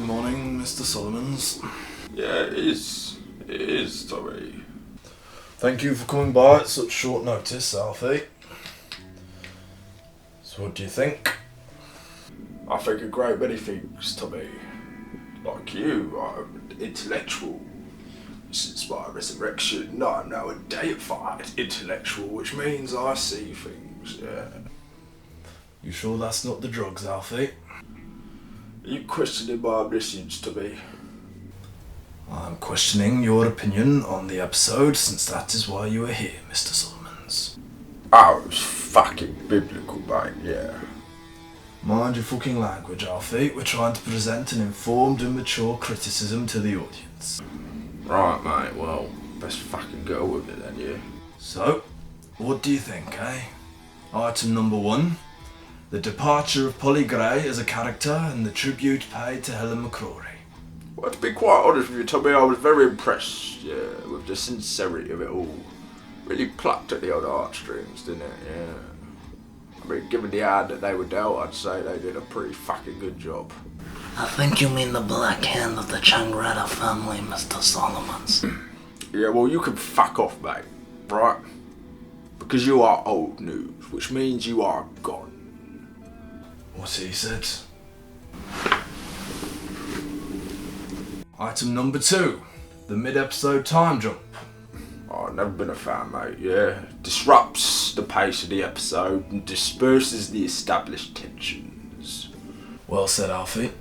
morning, Mr. Solomons. Yeah, it is. It is, Tommy. Thank you for coming by at such short notice, Alfie. So what do you think? I think a great many things, Tommy. Like you, I'm intellectual. Since my resurrection, I'm now a deified intellectual, which means I see things, yeah. You sure that's not the drugs, Alfie? Are you questioning my omniscience, Tommy? I'm questioning your opinion on the episode, since that is why you are here, Mr. Solomons. Oh, it was fucking biblical, mate, yeah. Mind your fucking language, Alfie. We're trying to present an informed and mature criticism to the audience. Right, mate, well, best fucking go with it then, yeah. So, what do you think, eh? Item number 1. The departure of Polly Gray as a character and the tribute paid to Helen McCrory. Well, to be quite honest with you, Tommy, I was very impressed, yeah, with the sincerity of it all. Really plucked at the old heartstrings, didn't it, yeah. I mean, given the hand that they were dealt, I'd say they did a pretty fucking good job. I think you mean the black hand of the Changreta family, Mr. Solomons. Yeah, well, you can fuck off, mate, right? Because you are old news, which means you are gone. What's he said? Item number 2. The mid-episode time jump. Oh, I've never been a fan, mate, yeah. Disrupts the pace of the episode and disperses the established tensions. Well said, Alfie.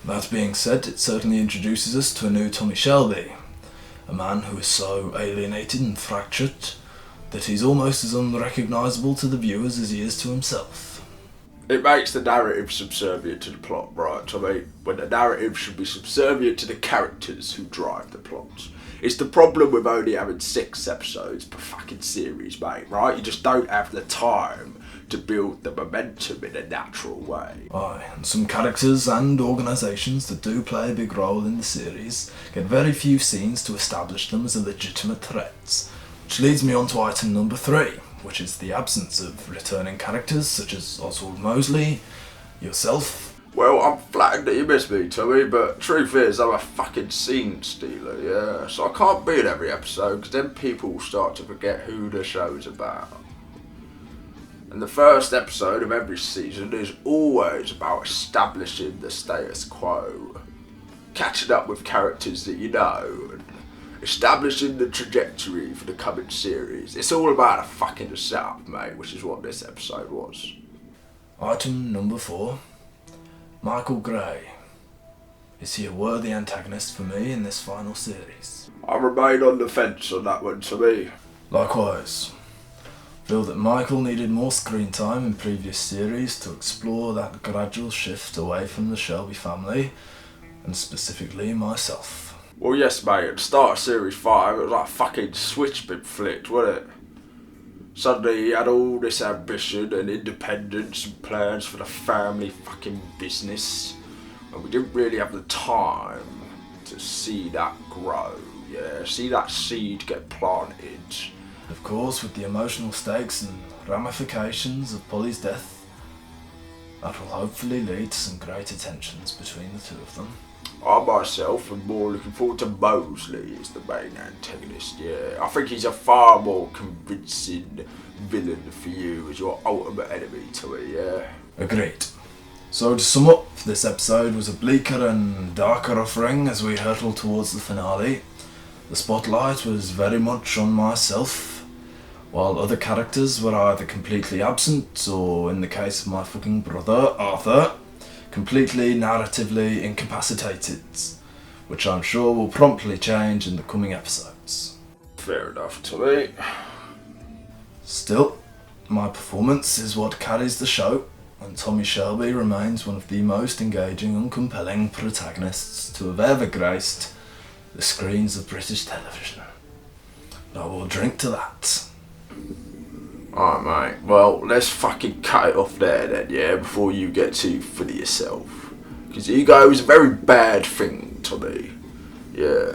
That being said, it certainly introduces us to a new Tommy Shelby. A man who is so alienated and fractured that he's almost as unrecognisable to the viewers as he is to himself. It makes the narrative subservient to the plot, right, Tommy? When the narrative should be subservient to the characters who drive the plot. It's the problem with only having 6 episodes per fucking series, mate, right? You just don't have the time to build the momentum in a natural way. Aye, and some characters and organisations that do play a big role in the series get very few scenes to establish them as a legitimate threat. Which leads me on to item number 3, which is the absence of returning characters such as Oswald Mosley, yourself. Well, I'm flattered that you miss me, Tommy, but truth is, I'm a fucking scene stealer, yeah? So I can't be in every episode, because then people will start to forget who the show's about. And the first episode of every season is always about establishing the status quo, catching up with characters that you know, and establishing the trajectory for the coming series. It's all about a fucking setup, mate, which is what this episode was. Item number 4. Michael Gray. Is he a worthy antagonist for me in this final series? I remain on the fence on that one, Tommy. Likewise. Feel that Michael needed more screen time in previous series to explore that gradual shift away from the Shelby family, and specifically myself. Well, yes, mate, at the start of Series 5, it was like a fucking switch been flicked, wasn't it? Suddenly he had all this ambition and independence and plans for the family fucking business, and we didn't really have the time to see that grow, yeah, see that seed get planted. Of course, with the emotional stakes and ramifications of Polly's death, that will hopefully lead to some greater tensions between the two of them. I myself am more looking forward to Mosley as the main antagonist, yeah. I think he's a far more convincing villain for you as your ultimate enemy to it, yeah. Agreed. So to sum up, this episode was a bleaker and darker offering as we hurtled towards the finale. The spotlight was very much on myself, while other characters were either completely absent or, in the case of my fucking brother, Arthur, completely narratively incapacitated, which I'm sure will promptly change in the coming episodes. Fair enough, Tommy. Still, my performance is what carries the show, and Tommy Shelby remains one of the most engaging and compelling protagonists to have ever graced the screens of British television. I will drink to that. Alright, mate. Well, let's fucking cut it off there then, yeah, before you get too full of yourself. Because ego is a very bad thing, Tommy. Yeah.